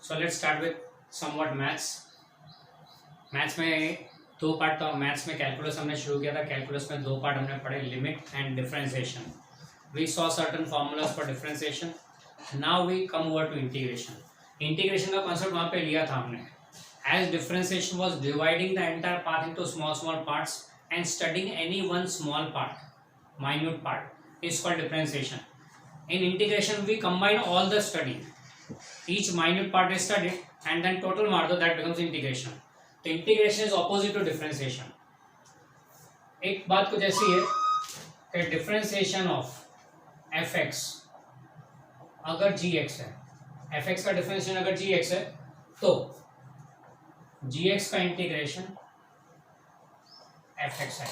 So let's start with somewhat maths. Maths में दो part, तो मैथ्स में कैलकुलस हमने शुरू किया था। कैलकुलस में दो पार्ट हमने पढ़े, limit and differentiation. We saw certain formulas for differentiation. Now we come over to integration. Integration का कॉन्सेप्ट वहाँ पे लिया था हमने। As differentiation was dividing the entire path into small small parts and studying any one small part, minute part is called differentiation. In integration we combine all the study, each minute part is studied and then total मार दो, that becomes integration. तो integration is opposite to differentiation. एक बात कुछ ऐसी है कि differentiation of fx अगर gx है, fx का differentiation अगर gx है तो gx का integration fx है।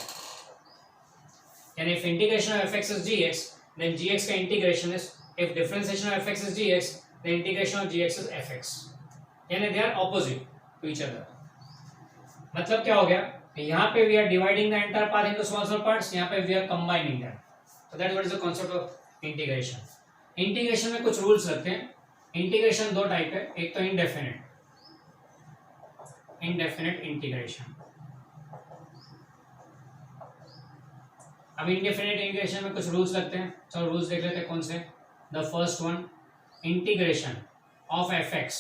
And if integration of fx is gx, then gx का integration is, if differentiation of fx is gx, then integration of gx is fx. यानी they are opposite to each other. मतलब क्या हो गया? यहाँ पे we are dividing the entire path into small small parts, यहाँ पे we are combining them. So that is what is the concept of integration. Integration में कुछ rules रखते हैं. Integration दो टाइप है, एक तो indefinite integration. अब इंडेफिनिट इंटीग्रेशन में कुछ रूल्स लगते हैं, चलो रूल्स देख लेते हैं कौन से। The first one, integration of f x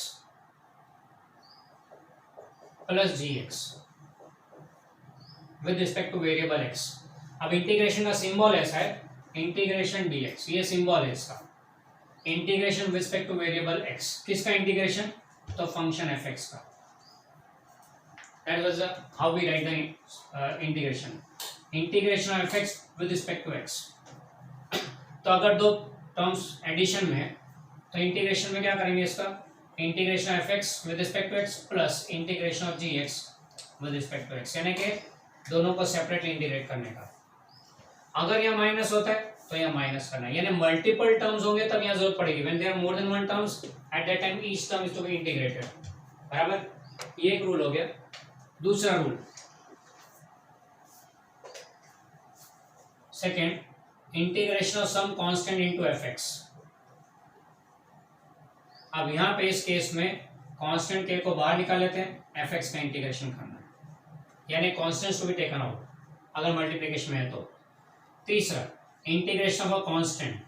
plus g x with respect to variable x. अब इंटीग्रेशन का सिंबल ऐसा है, इंटीग्रेशन डी एक्स, ये सिंबल है इसका। Integration with respect to variable x, किसका इंटीग्रेशन? तो फंक्शन एफ एक्स का। That was how we write the integration. Integration of f x with respect to x. तो अगर दो टर्म्स एडिशन में है तो इंटीग्रेशन में क्या करेंगे इसका? Integration of f x with respect to x plus integration of g x with respect to x, यानी कि दोनों को सेपरेटली इंटीग्रेट करने का। अगर यह माइनस होता है तो यह माइनस करना है, यानी मल्टीपल टर्म्स होंगे तब यहाँ जरूरत पड़ेगी। When there are more than one terms at that time each term is to be integrated. बराबर, ये एक रूल हो गया। दूसरा rule, second, integration of some constant into f x. अब यहां पे इस केस में कांस्टेंट के को बाहर निकाल लेते हैं, एफएक्स का इंटीग्रेशन करना है, यानी constants to be taken out अगर मल्टीप्लिकेशन में है तो। तीसरा, integration of a constant.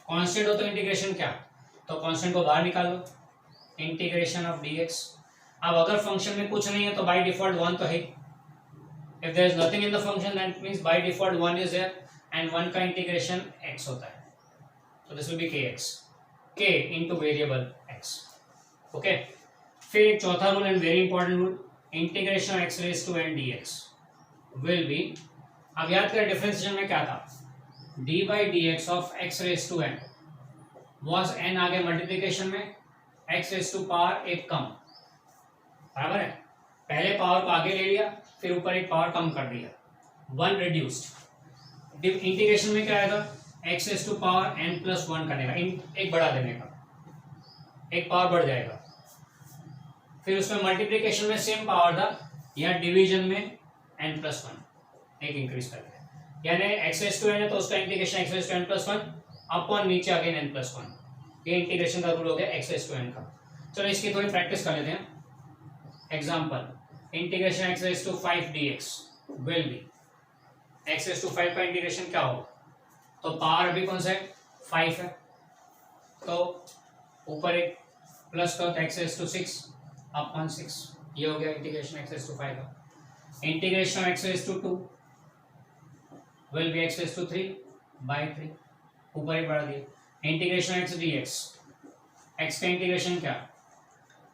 Constant हो तो इंटीग्रेशन क्या? तो कांस्टेंट को बाहर निकाल लो, इंटीग्रेशन ऑफ डीएक्स। अब अगर फंक्शन में कुछ नहीं है तो बाय डिफॉल्ट वन तो है। If there is nothing in the function, that means by default 1 is there, and 1 का integration x होता है, so this will be kx, k into variable x. Okay. फिर एक चौथा rule and very important rule, integration of x raised to n dx will be, अब याद करें differentiation में क्या था? d by dx of x raised to n was n आगे मल्टीप्लिकेशन में x raised to पावर एक कम, बराबर है। पहले पावर को आगे ले लिया, फिर ऊपर एक पावर कम कर दिया, वन रिड्यूस्ड। इंटीग्रेशन में क्या आएगा? X raise to power n plus one करने का, एक बढ़ा देने का, एक पावर बढ़ जाएगा। फिर उसमें मल्टीप्लिकेशन में सेम पावर था, या डिवीजन में एन प्लस वन एक इंक्रीज कर दिया, यानी एक्स रेज़ टू एन है तो उसका integration x raise to n plus one upon नीचे अगेन एन प्लस वन। ये इंटीग्रेशन का रूल हो गया एक्स रेज़ टू एन का। चलो इसकी थोड़ी प्रैक्टिस कर लेते हैं। Example, integration x raised to 5 dx will be, x raised to 5 का इंटीग्रेशन क्या होगा? तो पावर अभी कौन सा है? 5 है, तो ऊपर एक प्लस करो तो x raised to 6 अपॉन 6, ये हो गया इंटीग्रेशन x raised to 5 का। Integration x raised to 2 will be x raised to 3 by 3, ऊपर एक बढ़ा दिया। इंटीग्रेशन x dx, x का इंटीग्रेशन क्या?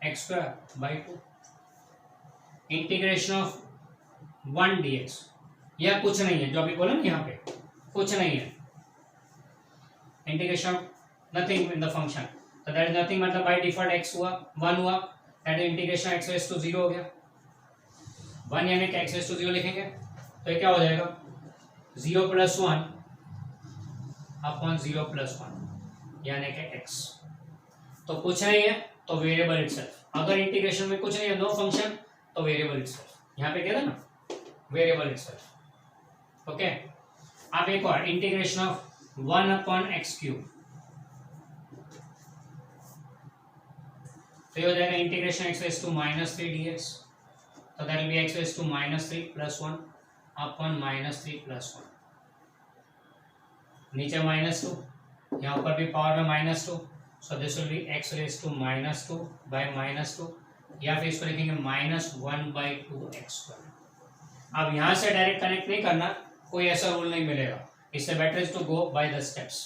x square by 2। Integration of 1 dx, यह कुछ नहीं है, जो अभी बोला ना यहाँ पे कुछ नहीं है, integration of nothing in the function, तो दैट इज नथिंग, मतलब बाय डिफॉल्ट x हुआ 1 हुआ, that is integration x raise to 0 हो गया। 1 यानी कि x रेज़ टू 0 लिखेंगे तो ये क्या हो जाएगा? 0 प्लस 1 अपॉन 0 प्लस 1 यानी कि x। तो कुछ नहीं है तो वेरिएबल इटसेल्फ, अगर इंटीग्रेशन में कुछ नहीं है, नो फंक्शन, तो वेरिएबल इटसेल्फ, यहाँ पे क्या था ना, वेरिएबल इटसेल्फ। ओके। अब एक और, integration of 1 upon x cube, तो ये हो जाएगा integration x raise to minus 3 dx, तो that will be x raise to minus 3 plus 1 upon minus 3 plus 1, नीचे माइनस 2, यहाँ ऊपर भी पावर में minus 2, so this will be x raise to minus 2 by minus 2, या फिर इसको लिखेंगे माइनस 1 बाई 2x²। अब यहाँ से डायरेक्ट कनेक्ट नहीं करना, कोई ऐसा रूल नहीं मिलेगा, इससे better is to go by the steps,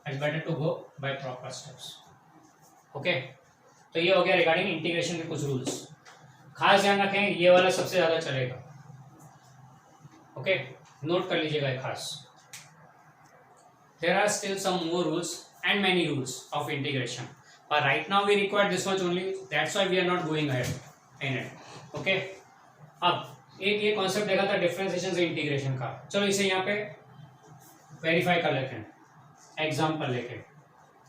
it's better to go by proper steps. Okay, तो ये हो गया रिगार्डिंग इंटीग्रेशन के कुछ रूल्स। खास ध्यान रखें, ये वाला सबसे ज्यादा चलेगा। ओके, नोट कर लीजिएगा खास। There are still some more rules and many rules of integration, but right now we require this much only, that's why we are not going ahead in it. Okay, अब एक ये concept देखा था differentiation से integration का, चलो इसे यहाँ पे वेरीफाई कर लेते हैं एग्जाम्पल लेके।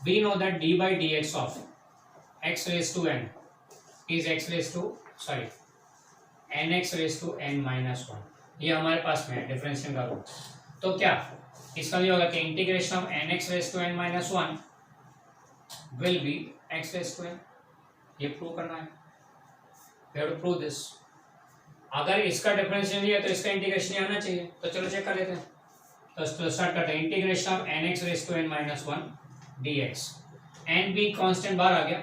we know that d by dx of x raised to n is x raised to nx raised to n minus 1, ये हमारे पास में है डिफरेंशिएशन का रूल। तो क्या इसका भी होगा कि integration of nx raise to n minus 1 will be x raise to n, ये प्रूव करना है, we have to prove this. अगर इसका डिफरेंशिएशन है तो इसका इंटीग्रेशन ही आना चाहिए, तो चलो चेक कर लेते हैं। तो स्टार्ट करते हैं, integration of nx raise to n minus 1 dx, n भी कांस्टेंट बाहर आ गया,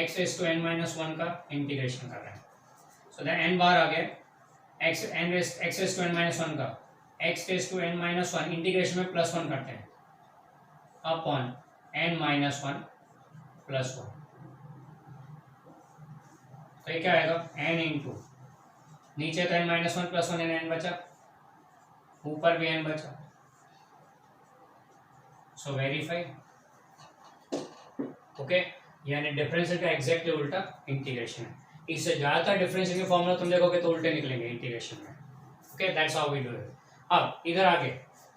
x raise to n minus 1 का इंटीग्रेशन कर रहे हैं, सो द n बाहर आ गया, x raise to n minus 1 का x raise to n minus 1 integration में प्लस 1 करते हैं अपॉन n माइनस 1 प्लस 1, तो ये क्या आएगा n इंटू, नीचे तो n माइनस 1 प्लस 1 n बचा, ऊपर भी n बचा, सो वेरीफाई। ओके, यानी डिफरेंशियल का एग्जैक्टली उल्टा इंटीग्रेशन है। इससे ज्यादातर डिफरेंशियल के फॉर्मूला तुम देखोगे तो उल्टे निकलेंगे इंटीग्रेशन में। Okay, that's how we do it. अब इधर आगे,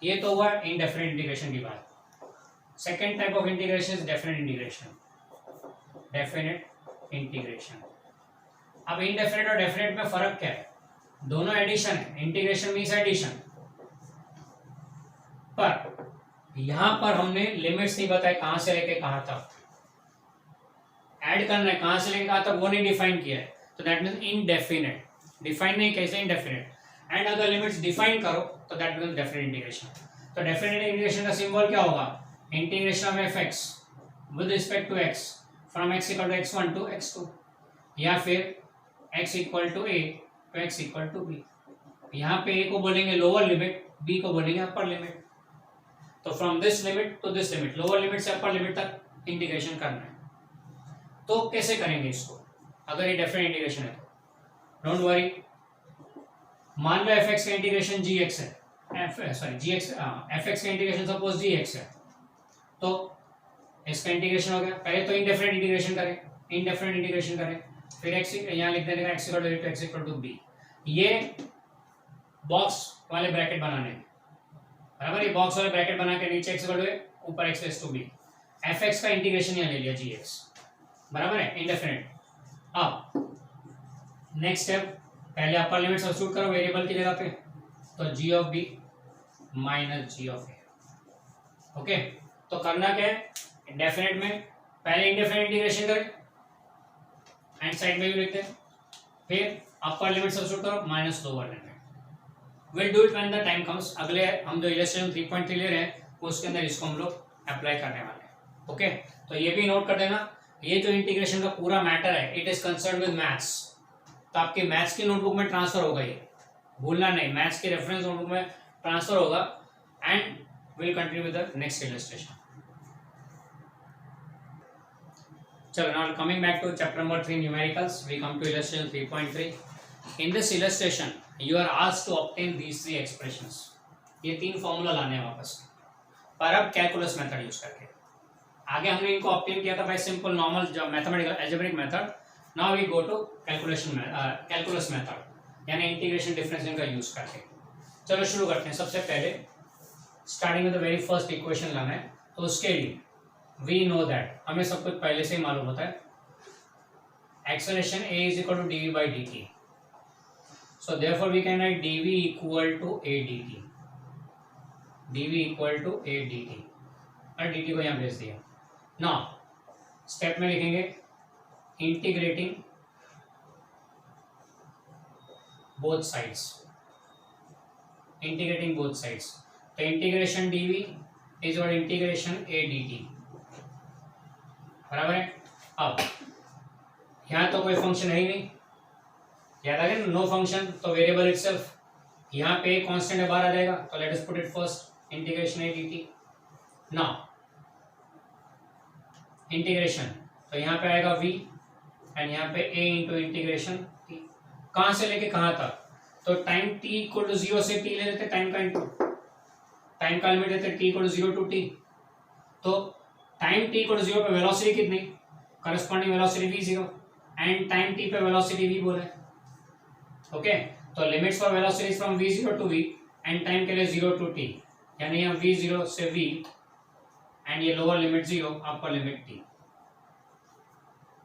ये तो हुआ इनडेफिनेट इंटीग्रेशन की बात। Second type of integration is definite integration. Definite integration, अब इनडेफिनेट और डेफिनेट में फर्क क्या है? दोनों एडिशन है, इंटीग्रेशन मींस एडिशन, पर यहां पर हमने लिमिट्स नहीं बताए कहां से लेके कहां तक ऐड करना है, कहां से लेके कहां तक वो नहीं डिफाइन किया है, तो दैट मींस इनडेफिनेट। डिफाइन नहीं कैसे, इनडेफिनेट। एंड अगर लिमिट्स डिफाइन करो तो दैट बिकम्स डेफिनेट इंटीग्रेशन। तो डेफिनेट इंटीग्रेशन का सिंबल क्या होगा? Integration of f x with respect to x from x equal to x1 to x2, या फिर x equal to a to x equal to b। यहाँ पे a को बोलेंगे लोअर लिमिट, b को बोलेंगे अपर लिमिट। तो from this limit to this limit, lower limit से अपर लिमिट तक इंटीग्रेशन करना है। तो कैसे करेंगे इसको अगर ये डेफिनेट इंटीग्रेशन है तो? डोंट वरी, मान लो एफ एक्स का इंटीग्रेशन जी एक्स है, एफ एक्स का इंटीग्रेशन सपोज जी एक्स है, तो इसका इंटीग्रेशन हो गया। पहले तो इनडेफिनेट इंटीग्रेशन करें, इनडेफिनेट इंटीग्रेशन करें, फिर एक्स यहाँ लिख देने का x equal to x equal to b, ये बॉक्स वाले ब्रैकेट बनाने हैं, बराबर। ये बॉक्स वाले ब्रैकेट बना के नीचे एक्स इक्वल टू ऊपर x raise to b, f x का इंटीग्रेशन यहाँ ले लिया जी एक्स, बराबर है, इनडेफिनेट। अब नेक्स्ट स्टेप, पहले अपर लिमिट सब्स्टिट्यूट करो वेरिएबल की जगह पे, तो g of b minus g of a. Okay, तो करना क्या है? इंडेफिनेट में पहले इंडेफिनेट इंटीग्रेशन करें, एंड साइड में भी लिखते हैं, फिर अपर लिमिट सब्स्टिट्यूट करो minus lower limit. Will do it when the time comes. अगले हम जो इलस्ट्रेशन 3.3 ले रहे हैं उसके अंदर इसको हम लोग अप्लाई करने वाले हैं। ओके, तो ये भी नोट कर देना, ये जो इंटीग्रेशन का पूरा मैटर है it is concern with maths, तो आपके मैथ्स की नोटबुक में ट्रांसफर होगा, ये भूलना नहीं, मैथ्स के रेफरेंस नोटबुक में ट्रांसफर होगा, and will continue with the next illustration. चलो, now coming back to chapter number 3 numericals, we come to illustration 3.3। In this illustration you are asked to obtain these 3 expressions. ये 3 formula लाने हैं वापस, पर अब calculus method use करके। आगे हमने इनको ऑब्टेन किया था बाय सिंपल नॉर्मल जो mathematical algebraic method, now we go to calculus method, यानी इंटीग्रेशन डिफरेंशिएशन का यूज करके। चलो शुरू करते हैं। सबसे पहले स्टार्टिंग में द वेरी फर्स्ट इक्वेशन लाना है, तो उसके लिए वी नो दैट, हमें सब कुछ पहले से ही मालूम होता है, acceleration a is equal to dv by dt, so therefore we can write dv equal to a dt, dv equal to a dt, और dt को यहाँ भेज दिया। नाउ स्टेप में लिखेंगे integrating both sides, integrating both sides, तो integration DV is और integration A D T, बराबर है। अब यहाँ तो कोई फंक्शन है ही नहीं, याद आ गया ना, नो फंक्शन, तो वेरिएबल इटसेल्फ, यहाँ पे कांस्टेंट है, बाहर आ जाएगा, तो let us put it first, integration A D t. Now integration, तो यहाँ पे आएगा v एंड यहाँ पे a इंटू इंटीग्रेशन t, कहाँ से लेके कहाँ तक, तो टाइम t इक्वल टू 0 से t ले लेते, टाइम का इंटू टाइम का लिमिट देते t equal to 0 to t, तो टाइम t इक्वल टू 0 पे वेलोसिटी कितनी, corresponding velocity v0 and time t पे वेलोसिटी v बोले, ओके। तो limits for velocity from v0 to v and time के लिए 0 टू t, यानी हम v0 से v एंड ये लोअर लिमिट 0, अपर लिमिट t।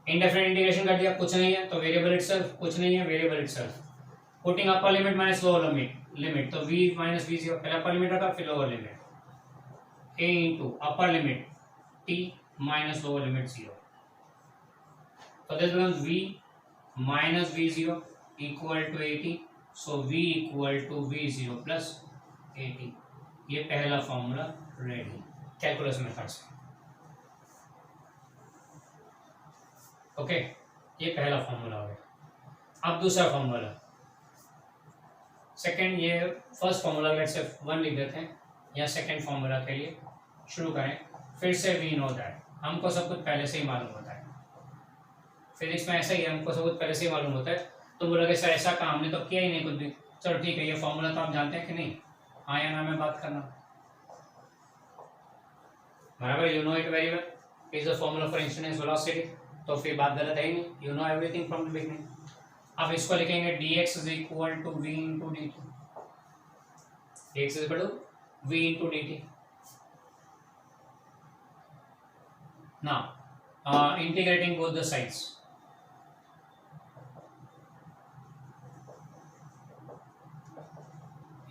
इंडेफिनिट इंटीग्रेशन कर दिया, कुछ नहीं है, तो वेरिएबल इटसेल्फ, कुछ नहीं है, variable itself, putting upper limit minus lower limit, तो v माइनस v0, पहले अपर लिमिट रखा फिर lower limit, a into upper limit t minus lower limit 0, तो this becomes v minus v0 equal to 80, so v equal to v0 plus 80। ये पहला formula ready calculus method से, okay. ये पहला formula हो गया। अब दूसरा फॉर्मूला, सेकंड, ये फर्स्ट फॉर्मूला लेट्स से 1 लिख देते हैं, या सेकंड फॉर्मूला के लिए शुरू करें, फिर से वी नो दैट, हमको सब कुछ पहले से ही मालूम होता है, फिजिक्स में ऐसा ही है, हमको सब कुछ पहले से ही मालूम होता है। तो बोला कि सर ऐसा काम हमने तो किया ही नहीं कुछ भी, चलो ठीक है, ये फॉर्मूला तो आप जानते हैं कि नहीं, हाँ या ना में बात करना, बराबर, you know it very well, is the formula for instantaneous velocity, तो फिर बात गलत है ही नहीं, you know everything from the beginning. अब इसको लिखेंगे dx is equal to v into d t, dx is equal to v into d t. Now integrating both the sides,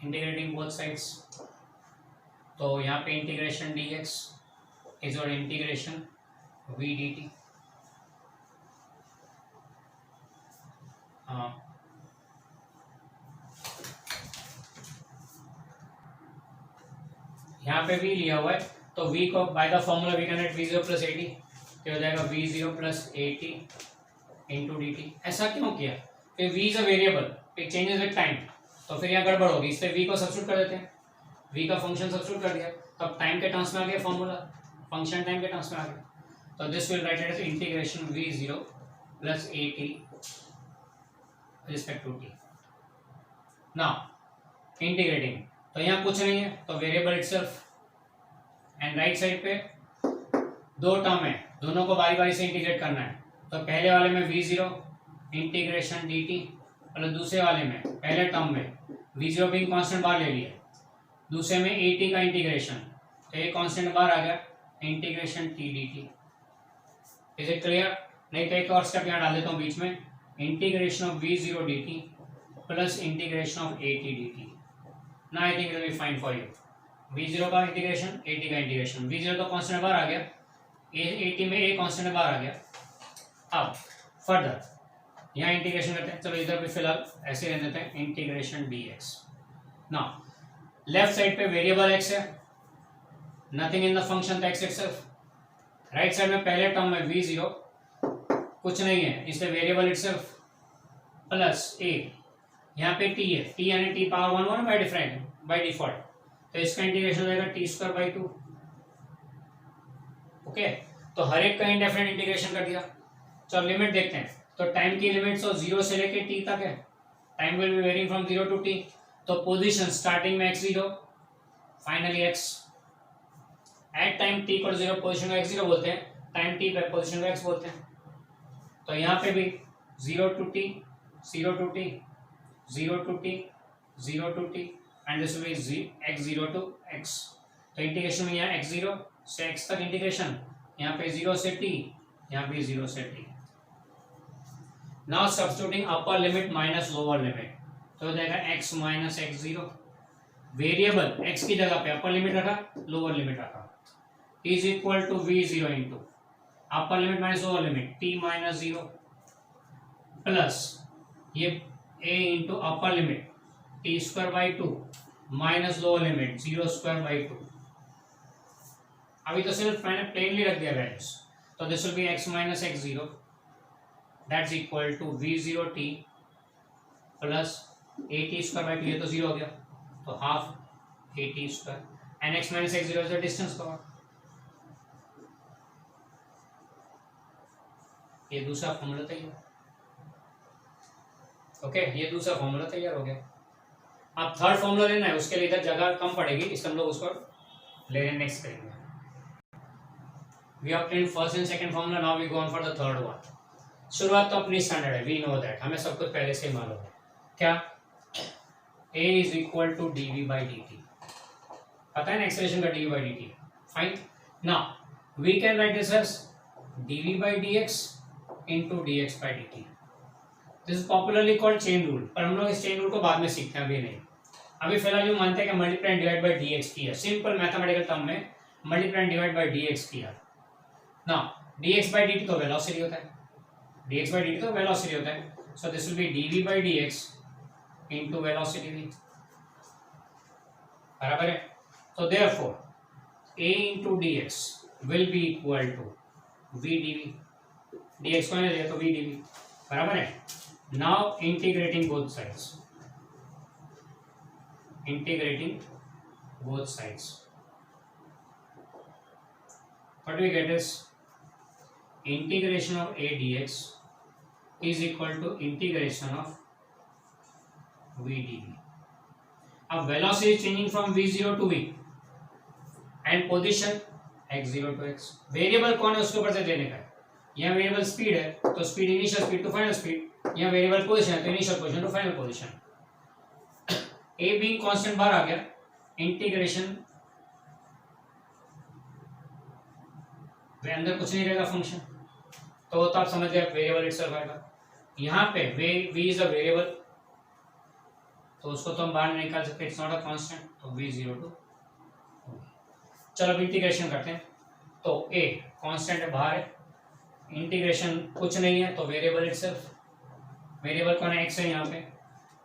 integrating both sides, तो यहाँ पे इंटीग्रेशन dx इज और integration v dt, यहाँ पे v लिया हुआ है, तो v को by the formula we can write v0 plus 80, क्या हो जाएगा v0 plus 80 into d T. ऐसा क्यों किया, फिर v is a variable, it changes with time, तो फिर यहाँ गड़बड़ होगी, इसलिए v को सब्स्टिट्यूट कर देते हैं, v का फंक्शन सब्स्टिट्यूट कर दिया, तब टाइम के टर्म्स में आ गया फॉर्मूला, फंक्शन टाइम के टर्म्स में आ गया, तो this will write as integration v0 plus 80 respect to t। Now integrating, तो यहाँ कुछ नहीं है, तो variable itself, and right side पे दो टर्म है, दोनों को बारी बारी से इंटीग्रेट करना है, तो पहले वाले में v0 इंटीग्रेशन dt, और दूसरे वाले में पहले टर्म में v0 भी कांस्टेंट बाहर ले लिया, दूसरे में 80 का इंटीग्रेशन, तो ये कांस्टेंट बाहर आ गया, integration t dt। Is it clear? नहीं तो एक और स्टेप यहाँ डाल देता हूँ बीच में, integration of v0 dt plus integration of 80 dt। ना I think it will be fine for you, v0 का इंटीग्रेशन 80 का इंटीग्रेशन, v0 तो कांस्टेंट बाहर आ गया, 80 में a कांस्टेंट बाहर आ गया। अब फर्दर यहाँ इंटीग्रेशन करते हैं, चलो इधर भी फिलहाल ऐसे रहने देते हैं, integration dx। Now left side पे वेरिएबल x है, नथिंग इन द फंक्शन तो x इटसेल्फ, राइट साइड में पहले टर्म में v0 कुछ नहीं है, इसलिए वेरिएबल इटसेल्फ प्लस a, यहाँ पे t है, t यानी t पावर 1 बाय डिफॉल्ट, तो इसका इंटीग्रेशन हो जाएगा t स्क्वायर बाई 2, ओके। तो हर एक का इंडेफिनिट इंटीग्रेशन कर दिया। चलो लिमिट देखते हैं, तो टाइम की लिमिट तो 0 से लेके t तक है, time will be varying from 0 to t, तो पोजीशन स्टार्टिंग में x0 finally x, at time t equal 0 position को x0 बोलते हैं, टाइम t पे पोजीशन को x बोलते हैं, तो यहाँ पे भी 0 to t 0 to t 0 to t 0 to t and this will be x0 to x, तो इंटीग्रेशन में यहाँ x0 से x तक इंटीग्रेशन, यहाँ पे 0 से t, यहाँ पे 0 से t। Now substituting upper limit minus lower limit, तो हो जाएगा x minus x0, variable x की जगह पे अपर लिमिट रखा, लोअर लिमिट रखा, is equal to v0 into, upper limit minus lower limit t minus 0 plus ये a into upper limit t square by 2 minus lower limit 0 square by 2। अभी तो सिर्फ मैंने प्लेनली रख दिया वैल्यूज, तो this will be x minus x zero that's equal to v0 t plus a t square by 2, ये तो 0 हो गया तो हाफ a t स्क्वायर and x minus x zero is the distance covered. ये दूसरा फॉर्मूला तैयार। ओके ये दूसरा फॉर्मूला तैयार हो गया। अब थर्ड फॉर्मूला लेना है, उसके लिए इधर जगह कम पड़ेगी, इसलिए हम लोग उसको ले रहे नेक्स्ट करेंगे। We obtain first and second formula, now we go on for the third one. शुरुआत तो अपनी स्टैंडर्ड है, वी नो दैट, हमें सब कुछ पहले से ही मालूम है। क्या a is equal to dv by dt, पता है ना एक्सेलरेशन का dv by dt। Fine, now we can write this as dv by dx into dx by dt। This is popularly called chain rule, पर हम लोग इस chain rule को बाद में सीखते हैं, अभी नहीं। अभी फिलहाल यूं मानते हैं कि multiply and divide by dx किया, सिंपल मैथमेटिकल टर्म में multiply and divide by dx किया। नाउ dx by dt तो वेलोसिटी होता है, dx by dt तो वेलोसिटी होता है, सो this will B dv by dx into velocity v, बराबर है। so therefore a into dx will be equal to v dv, dx को ले तो v dv, बराबर है। Now integrating both sides, integrating both sides, what we get is integration of a dx is equal to integration of v dv। अब velocity changing from v0 to v and position x0 to x, variable कौन है उसके ऊपर से देने का है। यहाँ वेरिएबल स्पीड है तो speed initial speed to final speed, यहाँ वेरिएबल पोजीशन है तो initial position to final position. a being constant बाहर आ गया, इंटीग्रेशन वे अंदर कुछ नहीं रहेगा फंक्शन, तो आप समझ गए वेरिएबल इटसेल्फ आएगा। यहाँ पे v इज अ वेरिएबल तो उसको तो हम बाहर नहीं निकाल सकते, इट्स नॉट अ कांस्टेंट, तो v0 टू। चलो अब इंटीग्रेशन करते हैं, तो a कांस्टेंट है बाहर है, इंटीग्रेशन कुछ नहीं है तो वेरिएबल इटसेल्फ, वेरिएबल कौन है x है यहाँ पे,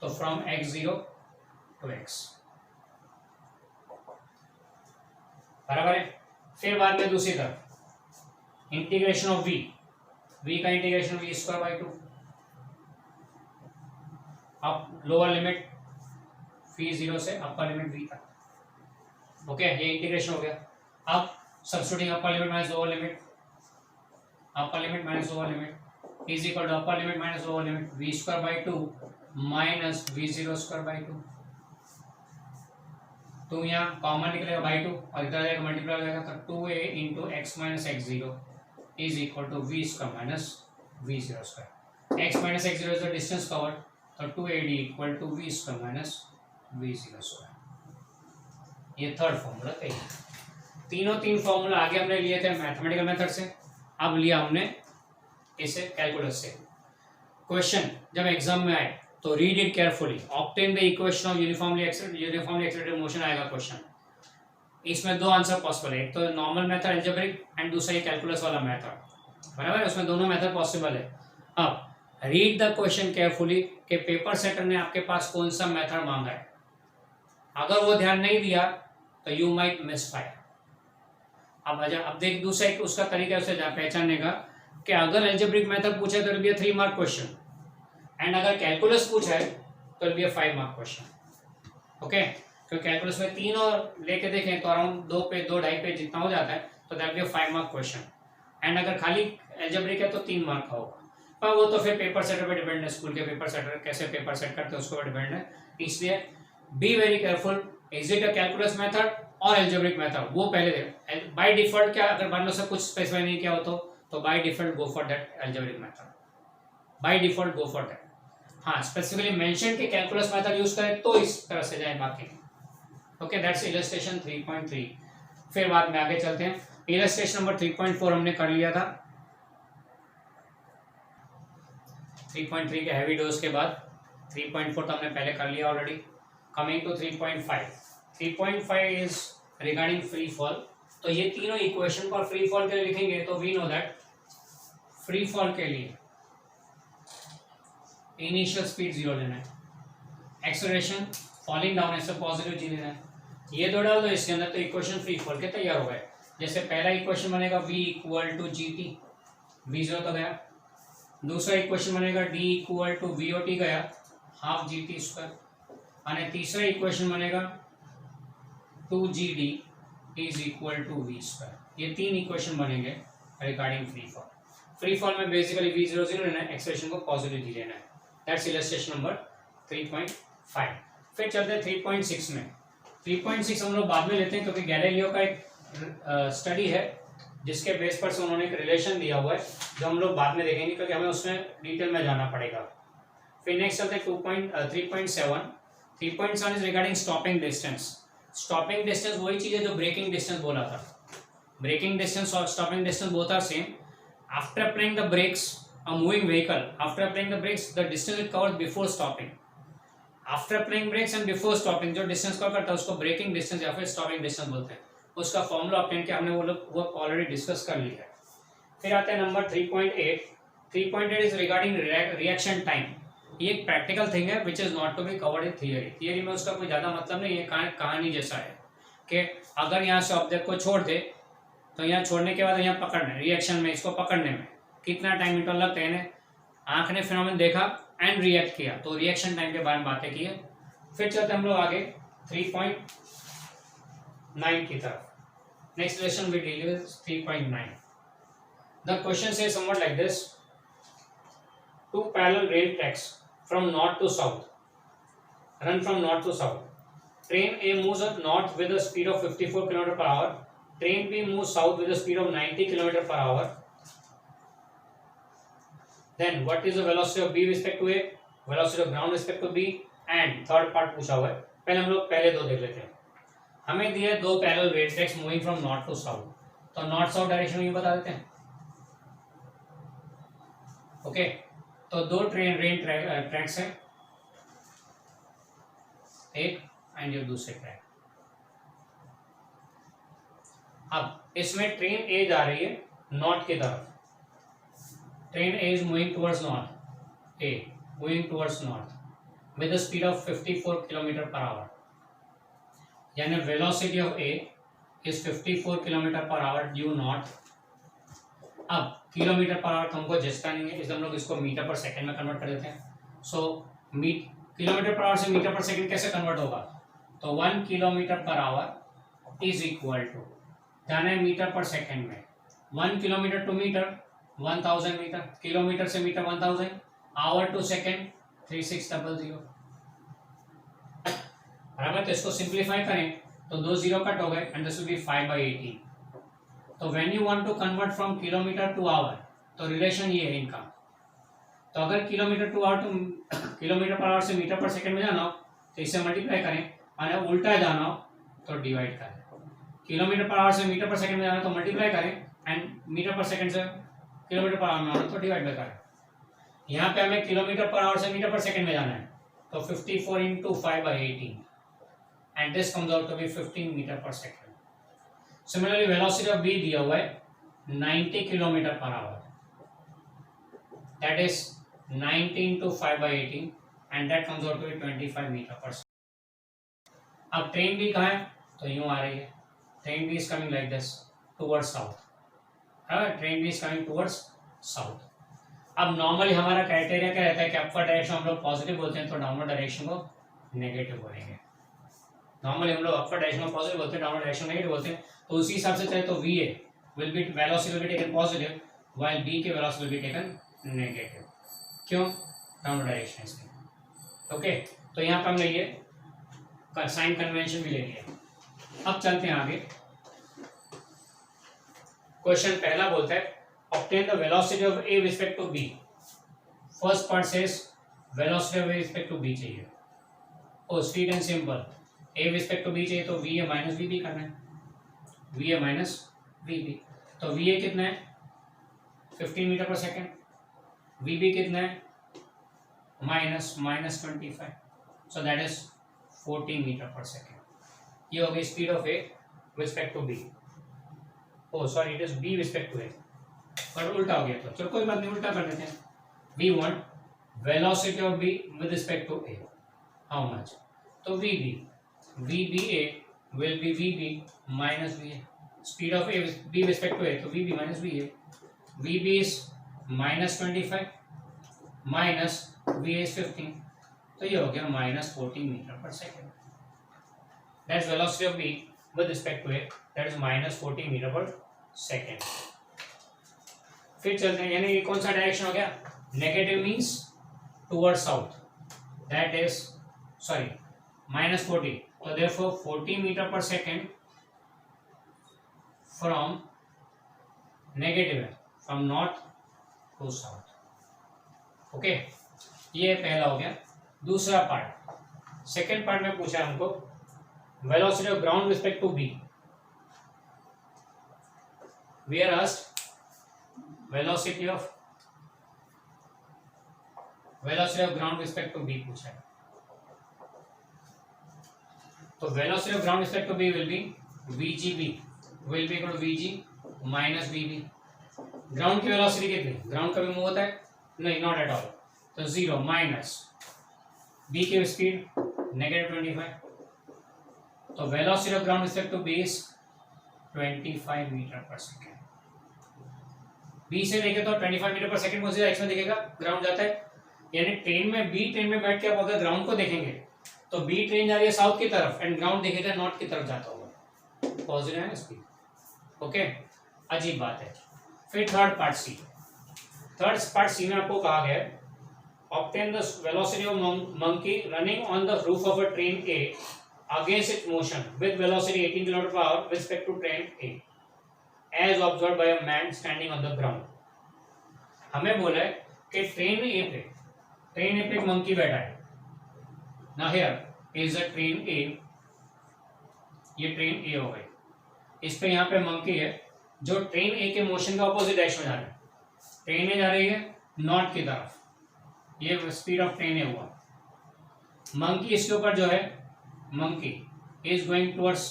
तो फ्रॉम x0 टू x, बराबर है। फिर बाद में दूसरी तरफ इंटीग्रेशन ऑफ v का इंटीग्रेशन v स्क्वायर बाई 2, अब लोअर लिमिट v0 से अपर लिमिट v तक। ओके ये इंटीग्रेशन हो गया। अब substituting upper limit minus lower limit, upper limit minus lower limit is equal to upper limit minus lower limit v square by 2 minus v0 square by 2। तो यहाँ common निकलेगा by 2 और इधर जाएगा मल्टीप्लाई हो जाएगा, तो 2a into x minus x zero is equal to v square minus v0 square. x minus x zero is the distance covered, तो 2ad equal to v square minus v0 square. ये third formula तैयार। तीन formula आगे हमने लिए थे mathematical method से, अब लिया हमने इसे कैलकुलस से। क्वेश्चन जब एग्जाम में आए तो read it carefully, obtain the equation of uniformly accelerated motion आएगा क्वेश्चन। इसमें दो आंसर पॉसिबल है, एक तो नॉर्मल मेथड एल्जेब्रिक एंड दूसरा ये कैलकुलस वाला मेथड, बराबर है, उसमें दोनों मेथड पॉसिबल है। अब रीड द क्वेश्चन केयरफुली कि पेपर सेटर ने आपके पास कौन सा मेथड मांगा है, अगर वो ध्यान नहीं दिया तो यू माइट मिस फायर। अब देख दूसरा एक उसका तरीका उसे पहचानने का कि अगर एल्जेब्रिक मेथड पूछे तो it be 3 mark question and अगर कैलकुलस पूछा है तो it be 5 mark question. Okay, क्योंकि कैलकुलस में 3 और लेके देखें तो अराउंड 2.5 पेज जितना हो जाता है, तो that be 5 mark question. And अगर खाली एल्जेब्रिक है तो 3 मार्क का होगा, पर वो तो फिर पेपर सेटर पे डिपेंड है, स्कूल के पेपर सेटर कैसे पेपर सेट करते हैं उसके ऊपर डिपेंड है। इसलिए be very careful, is it a calculus method और एल्जेब्रिक मेथड, वो पहले देखें। बाय डिफॉल्ट क्या अगर मान लो सब कुछ स्पेसिफाई नहीं किया हो तो by default go for that algebraic method, by default go for that. हाँ, स्पेसिफिकली मेंशन के कैलकुलस मेथड यूज करें तो इस तरह से जाए बाकी। Okay, that's illustration 3.3। फिर बाद में आगे चलते हैं। इलस्ट्रेशन नंबर 3.4 हमने कर लिया था, 3.3 के हैवी डोज के बाद 3.4 तो हमने पहले कर लिया already. Coming to 3.5। 3.5 is regarding free fall. तो ये तीनों इक्वेशन पर फ्री फॉल के लिए लिखेंगे तो we know that free fall के लिए इनिशियल स्पीड 0 लेना है, एक्सेलरेशन फॉलिंग डाउन है, सब पॉजिटिव जी लेना है। ये दो डाल दो इसके अंदर तो इक्वेशन फ्री फॉल के तैयार हो गए। जैसे पहला इक्वेशन बनेगा v equal to g t, v zero तो गया। दूसरा इक्वेशन बनेगा d equal to v o t गया, हाफ जी टी स्क्वायर। और तीसरा इक्वेशन बनेगा 2gd is equal to v square. ये तीन इक्वेशन बनेंगे regarding free fall. Free fall में बेसिकली v जीरो जीरो लेना है, एक्सप्रेशन को पॉजिटिव जी लेना है। That's illustration number 3.5। फिर चलते हैं 3.6 में। 3.6 हम लोग बाद में लेते हैं क्योंकि गैलीलियो का एक स्टडी है जिसके बेस पर से उन्होंने एक रिलेशन दिया हुआ है जो हम लोग बाद में देखेंगे क्योंकि हमें उसमें डिटेल में जाना पड़ेगा। फिर नेक्स्ट चलते हैं 3.7। 3.7 is regarding stopping distance. Stopping distance वही चीज है जो ब्रेकिंग डिस्टेंस बोला था। ब्रेकिंग डिस्टेंस और stopping distance both are same. After applying the brakes a moving vehicle, after applying the brakes the distance is covered before stopping. After applying brakes and before stopping जो distance cover करता है उसको breaking distance या फिर stopping distance बोलते हैं। उसका formula obtain किया हमने, वो ऑलरेडी डिस्कस कर लिया है। फिर आते हैं number 3.8। 3.8 is regarding reaction time. ये एक प्रैक्टिकल थिंग है which is not to be covered in theory. Theory में उसका कोई ज़्यादा मतलब नहीं है, कहानी जैसा है कि अगर यहाँ से ऑब्जेक्ट को छोड़ दे तो यहाँ छोड़ने के बाद यहाँ पकड़ना, रिएक्शन में इसको पकड़ने में कितना टाइम इंटरवल लगता है। आंख ने फिनोमेनन देखा एंड रिएक्ट किया, तो रिएक्शन टाइम के बारे में बातें की है। फिर चलते हम लोग आगे 3.9 की तरफ। Next lesson we deal with 3.9। The question says somewhat like this, two parallel rail tracks from north to south run from north to south. Train A moves north with a speed of 54 kilometre per hour, train B moves south with a speed of 90 kilometre per hour. Then what is the velocity of B with respect to A, velocity of ground with respect to B, and third part पूछा हुआ है। पहले हम लोग पहले दो देख लेते हैं। हमें दिया है दो parallel rail tracks moving from north to south, तो नॉर्थ साउथ डायरेक्शन में बता देते हैं। ओके, तो दो रेल ट्रैक्स है, एक एंड ये दूसरे ट्रैक। अब इसमें ट्रेन ए जा रही है नॉर्थ की तरफ। Train A is moving towards north. A moving towards north with a speed of 54 km per hour. यानी velocity of A is 54 km per hour due north. अब किलोमीटर पर आवर हमको जस्ता नहीं है, इसलिए हम लोग इसको मीटर पर सेकंड में कन्वर्ट कर देते हैं। सो किलोमीटर पर आवर से मीटर पर सेकंड कैसे कन्वर्ट होगा, तो 1 kilometre per our is equal to, जाना है मीटर पर सेकंड में, 1 kilometre to metre 1000 metre, kilometre से मीटर 1000, आवर टू सेकेंड 3600। बराबर, तो इसको सिंप्लीफाई करें तो दो जीरो कट हो गए एंड दिस विल बी 5/18। तो when you want to convert from kilometre to hour तो रिलेशन ये है इनका। तो अगर kilometre to hour to kilometre per hour से मीटर पर सेकंड में जाना हो तो इसे मल्टीप्लाई करें, और उल्टा जाना हो तो डिवाइड करें। किलोमीटर पर आवर से मीटर पर सेकंड में जाना तो मल्टीप्लाई करें एंड मीटर पर सेकंड से किलोमीटर पर आवर में आना तो डिवाइड करें। यहाँ पे हमें किलोमीटर पर आवर से मीटर पर सेकंड में जाना है तो 54 into 5/18 and this comes out to be 15 metre per second. Similarly velocity of B दिया हुआ है 90 kilometre per hour, that is 90 into 5/18 and that comes out to be 25 metre per second. अब train भी कहाँ है, तो यूं आ रही है, train B is coming like this towards south. Train B is coming towards south. अब नॉर्मली हमारा क्राइटेरिया क्या रहता है कि अपवर्ड डायरेक्शन हम लोग पॉजिटिव बोलते हैं तो डाउनवर्ड डायरेक्शन को नेगेटिव बोलेंगे। नॉर्मली हम लोग अपवर्ड डायरेक्शन को पॉजिटिव बोलते हैं, डाउनवर्ड डायरेक्शन नेगेटिव बोलते हैं। तो उसी हिसाब से चाहे तो V A will be velocity will be taken positive while B के velocity will be taken negative. क्यों, डाउनवर्ड डायरेक्शन इसमें। ओके, तो यहाँ पर हमने ये साइन कन्वेंशन भी ले लिया। अब चलते हैं आगे। क्वेश्चन पहला बोलता है obtain the velocity of A with respect to B. First part says velocity of A with respect to B चाहिए। Oh sweet and simple, A with respect to B चाहिए तो VA माइनस VB करना है, VA minus VB। तो VA कितना है 15 metre per second, VB कितना है -25, so that is 14 metre per second. ये हो गई speed of A with respect to B। Oh sorry, it is B with respect to A। पर उल्टा हो गया तो चलो कोई बात नहीं, उल्टा कर देते हैं। We want velocity of B with respect to A, how much? तो V B A will be V B minus V A, speed of A B respect to A, तो V B minus V A, V B is -25 minus V A is 15, तो ये हो गया -14 metre per second. That's velocity of B with respect to A, that is -14 metre per second. फिर चलते हैं, यानी ये कौन सा डायरेक्शन हो गया? Negative means toward south, that is sorry -40, तो therefore 40 metre per second from negative है, from north to south. Okay, ये पहला हो गया। दूसरा पार्ट, सेकेंड पार्ट में पूछा हमको velocity of ground respect to b. We are asked velocity of ground respect to b पूछा है। तो velocity of ground respect to b will be VGB will be equal to VG minus VB। Ground की velocity कितनी? Ground कभी move होता है? नहीं, not at all, तो 0 माइनस बी की स्पीड -25, तो velocity of ground respect to b is 25 metre per second. B से देखे तो 25 मीटर पर सेकेंड मुझे एक्स में दिखेगा, ग्राउंड जाता है, यानी ट्रेन में बी ट्रेन में बैठ के आप अगर ग्राउंड को देखेंगे तो बी ट्रेन जा रही है साउथ की तरफ एंड ग्राउंड देखेगा नॉर्थ की तरफ जाता होगा, पॉजिटिव है ना स्पीड। ओके, अजीब बात है। फिर थर्ड पार्ट सी, में आपको कहा गया है obtain the velocity of monkey running on the roof of a train A against its motion with velocity 18 kilometre per hour with respect to train A as observed by a man standing on the ground. हमें बोला है कि train ए पे एक monkey बैठा है। ना here is a train ए, ये ट्रेन ए हो गई, इस पे यहाँ पे मंकी है जो ट्रेन ए के मोशन का ऑपोजिट डायरेक्शन में जा रहा है। ट्रेन ए जा रही है नॉर्थ की तरफ, ये स्पीड ऑफ ट्रेन ए हुआ। मंकी इसके ऊपर जो है, monkey is going towards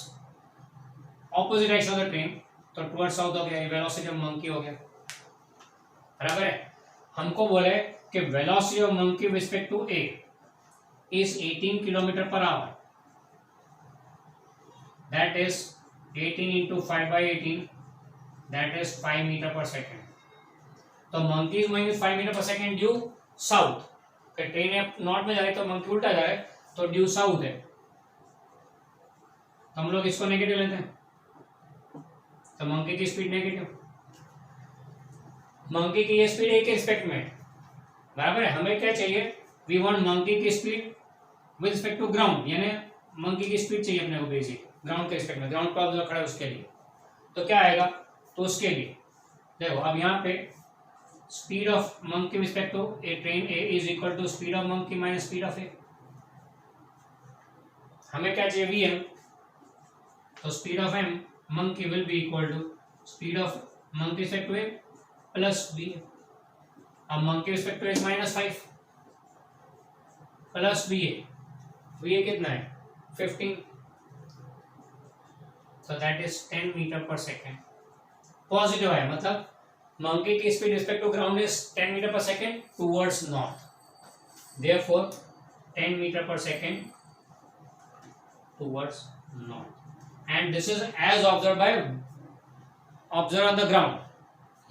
opposite direction of the train, तो टुवर्ड्स साउथ हो गया, ये वेलोसिटी ऑफ मंकी हो गया, बराबर है। हमको बोले कि velocity of monkey with respect to A is 18 kilometre per hour, that is 18 into 5/18, that is 5 metre per second. तो monkey is going 5 metre per second due south, train north में जा रही है तो मंकी उल्टा जा रहा है, तो ड्यू साउथ है, तो हम लोग इसको नेगेटिव लेते हैं, तो मंकी की स्पीड नेगेटिव, मंकी की ये स्पीड ए के रिस्पेक्ट में, बराबर है। हमें क्या चाहिए? वी वांट मंकी की speed with respect to ground, यानी मंकी की स्पीड चाहिए अपने को बेसिक ग्राउंड के रिस्पेक्ट में, ग्राउंड पर जो खड़ा है उसके लिए। तो क्या आएगा? तो उसके लिए देखो, अब यहाँ पे speed of monkey with respect to A train A is equal to speed of monkey minus speed of A. हमें क्या चाहिए? वी एम, तो speed of M monkey will be equal to speed of monkey respect to A plus B. अब monkey respect to A -5 plus B A कितना है? 15, so that is 10 metre per second. Positive है, मतलब monkey की speed respect to ground is 10 metre per second towards north, therefore 10 metre per second towards north, and this is as observe on the ground.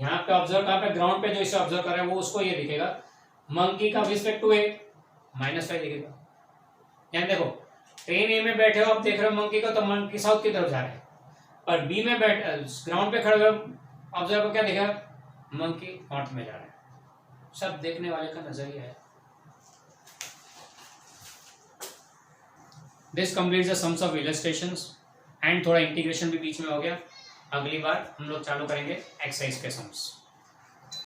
यहाँ पे observe कहाँ पे? Ground पे जो इसे ऑब्जर्व कर रहा है वो उसको ये दिखेगा, मंकी का रिस्पेक्ट टू ए -5 दिखेगा। यहाँ देखो, ट्रेन ए में बैठे हो, आप देख रहे हो मंकी का, तो मंकी साउथ की तरफ जा रहे हैं, और बी में ग्राउंड पे खड़े हुए ऑब्जर्व को क्या दिखा? मंकी नॉर्थ में जा रहा है। सब देखने वाले का नजरिया है। This completes the sums of illustrations, and थोड़ा इंटीग्रेशन भी बीच में हो गया। अगली बार हम लोग चालू करेंगे एक्सरसाइज के सम्स।